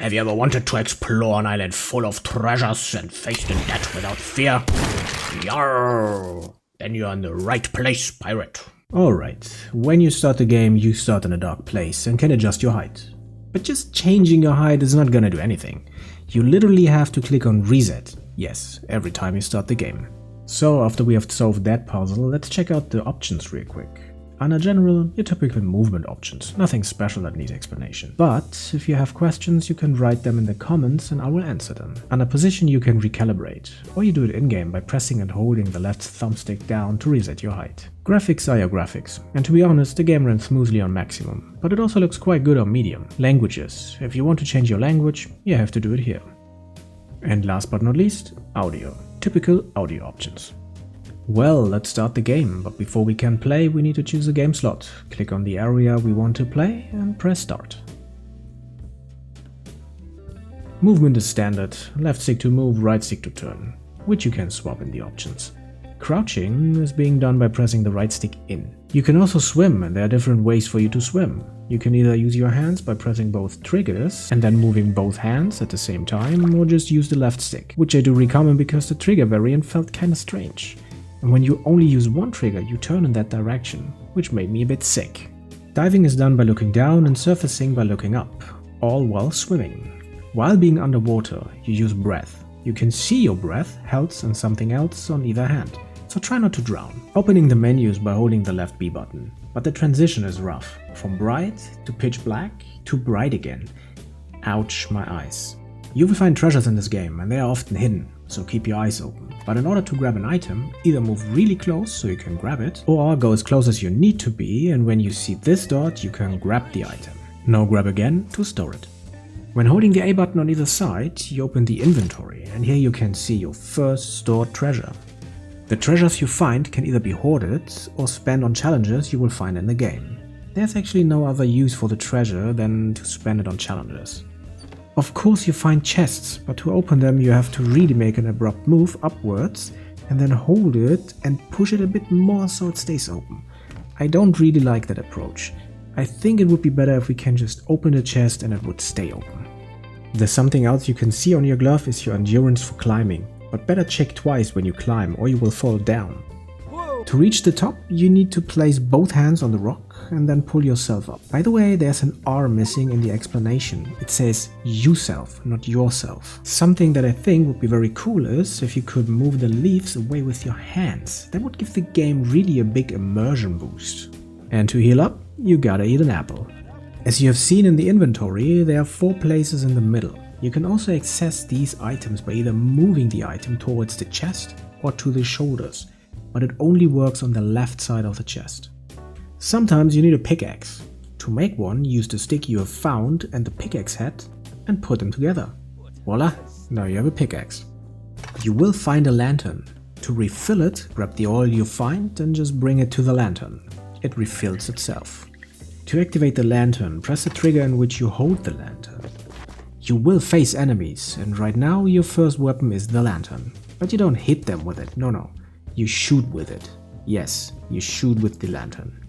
Have you ever wanted to explore an island full of treasures and face the dead without fear? Yarr! Then you're in the right place, pirate. Alright, when you start the game, you start in a dark place and can adjust your height. But just changing your height is not gonna do anything. You literally have to click on reset, yes, every time you start the game. So after we have solved that puzzle, let's check out the options real quick. Under general, your typical movement options, nothing special that needs explanation. But if you have questions, you can write them in the comments and I will answer them. Under position you can recalibrate, or you do it in-game by pressing and holding the left thumbstick down to reset your height. Graphics are your graphics, and to be honest, the game runs smoothly on maximum, but it also looks quite good on medium. Languages, if you want to change your language, you have to do it here. And last but not least, audio, typical audio options. Well, let's start the game, but before we can play, we need to choose a game slot. Click on the area we want to play and press start. Movement is standard, left stick to move, right stick to turn, which you can swap in the options. Crouching is being done by pressing the right stick in. You can also swim, and there are different ways for you to swim. You can either use your hands by pressing both triggers and then moving both hands at the same time, or just use the left stick, which I do recommend because the trigger variant felt kinda strange. And when you only use one trigger, you turn in that direction, which made me a bit sick. Diving is done by looking down and surfacing by looking up, all while swimming. While being underwater, you use breath. You can see your breath, health and something else on either hand, so try not to drown. Opening the menus by holding the left B button, but the transition is rough, from bright to pitch black to bright again. Ouch, my eyes. You will find treasures in this game and they are often hidden, so keep your eyes open. But in order to grab an item, either move really close so you can grab it, or go as close as you need to be, and when you see this dot you can grab the item. Now grab again to store it. When holding the A button on either side, you open the inventory, and here you can see your first stored treasure. The treasures you find can either be hoarded or spent on challenges you will find in the game. There's actually no other use for the treasure than to spend it on challenges. Of course you find chests, but to open them you have to really make an abrupt move upwards and then hold it and push it a bit more so it stays open. I don't really like that approach. I think it would be better if we can just open the chest and it would stay open. There's something else you can see on your glove is your endurance for climbing, but better check twice when you climb or you will fall down. To reach the top, you need to place both hands on the rock and then pull yourself up. By the way, there's an R missing in the explanation. It says yourself, not yourself. Something that I think would be very cool is if you could move the leaves away with your hands. That would give the game really a big immersion boost. And to heal up, you gotta eat an apple. As you have seen in the inventory, there are 4 places in the middle. You can also access these items by either moving the item towards the chest or to the shoulders, but it only works on the left side of the chest. Sometimes you need a pickaxe. To make one, use the stick you have found and the pickaxe head and put them together. Voila, now you have a pickaxe. You will find a lantern. To refill it, grab the oil you find and just bring it to the lantern. It refills itself. To activate the lantern, press the trigger in which you hold the lantern. You will face enemies, and right now your first weapon is the lantern. But you don't hit them with it, no. You shoot with it. Yes, you shoot with the lantern.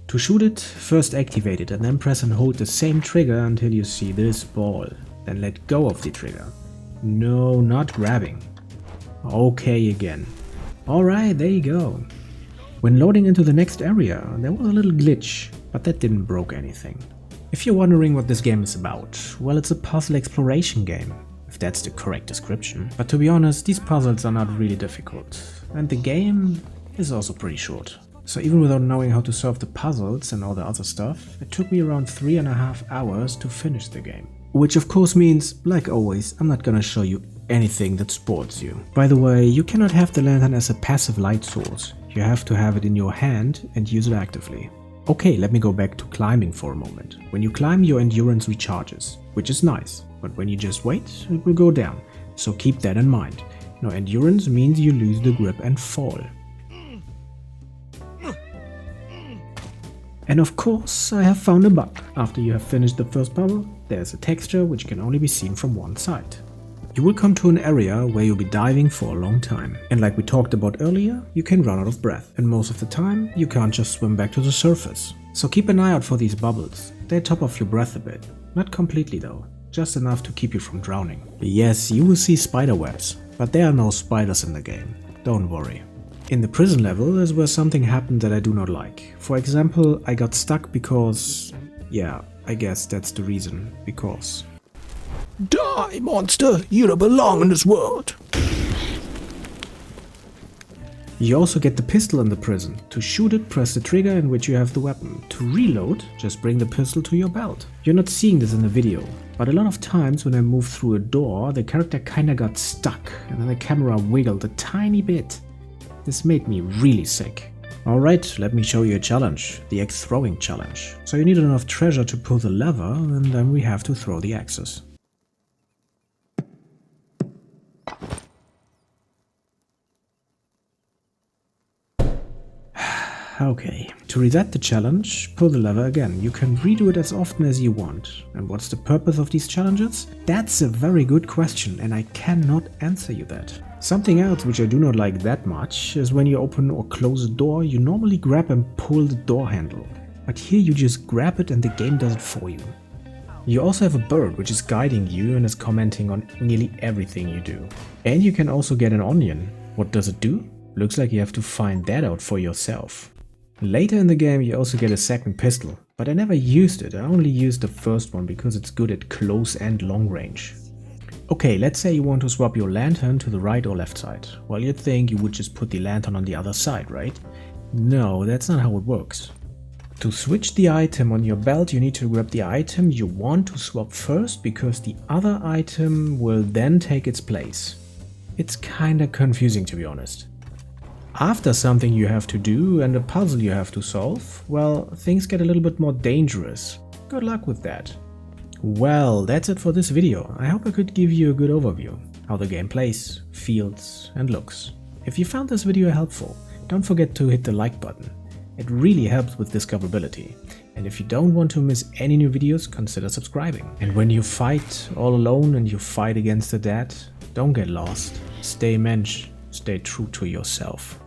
To shoot it, first activate it and then press and hold the same trigger until you see this ball. Then let go of the trigger. No, not grabbing. Okay again. Alright, there you go. When loading into the next area, there was a little glitch, but that didn't broke anything. If you're wondering what this game is about, well, it's a puzzle exploration game, if that's the correct description. But to be honest, these puzzles are not really difficult, and the game is also pretty short. So even without knowing how to solve the puzzles and all the other stuff, it took me around 3.5 hours to finish the game. Which of course means, like always, I'm not gonna show you anything that spoils you. By the way, you cannot have the lantern as a passive light source. You have to have it in your hand and use it actively. Okay, let me go back to climbing for a moment. When you climb, your endurance recharges, which is nice, but when you just wait, it will go down, so keep that in mind. Now endurance means you lose the grip and fall. And of course, I have found a bug. After you have finished the first puzzle, there's a texture which can only be seen from one side. You will come to an area where you'll be diving for a long time. And like we talked about earlier, you can run out of breath. And most of the time, you can't just swim back to the surface. So keep an eye out for these bubbles. They top off your breath a bit. Not completely though. just enough to keep you from drowning. Yes, you will see spider webs, but there are no spiders in the game, don't worry. In the prison level is where something happened that I do not like. For example, I got stuck because... yeah, I guess that's the reason, because... Die, monster! You don't belong in this world! You also get the pistol in the prison. To shoot it, press the trigger in which you have the weapon. To reload, just bring the pistol to your belt. You're not seeing this in the video, but a lot of times when I moved through a door, the character kinda got stuck and then the camera wiggled a tiny bit. This made me really sick. Alright, let me show you a challenge, the axe throwing challenge. So you need enough treasure to pull the lever and then we have to throw the axes. Okay, to reset the challenge, pull the lever again. You can redo it as often as you want. And what's the purpose of these challenges? That's a very good question and I cannot answer you that. Something else which I do not like that much is when you open or close a door, you normally grab and pull the door handle. But here you just grab it and the game does it for you. You also have a bird which is guiding you and is commenting on nearly everything you do. And you can also get an onion. What does it do? Looks like you have to find that out for yourself. Later in the game you also get a second pistol, but I never used it, I only used the first one because it's good at close and long range. Okay, let's say you want to swap your lantern to the right or left side. Well, you'd think you would just put the lantern on the other side, right? No, that's not how it works. To switch the item on your belt, you need to grab the item you want to swap first because the other item will then take its place. It's kinda confusing, to be honest. After something you have to do and a puzzle you have to solve, well, things get a little bit more dangerous. Good luck with that. Well, that's it for this video. I hope I could give you a good overview, how the game plays, feels and looks. If you found this video helpful, don't forget to hit the like button. It really helps with discoverability. And if you don't want to miss any new videos, consider subscribing. And when you fight all alone and you fight against the dead, don't get lost. Stay mensch, stay true to yourself.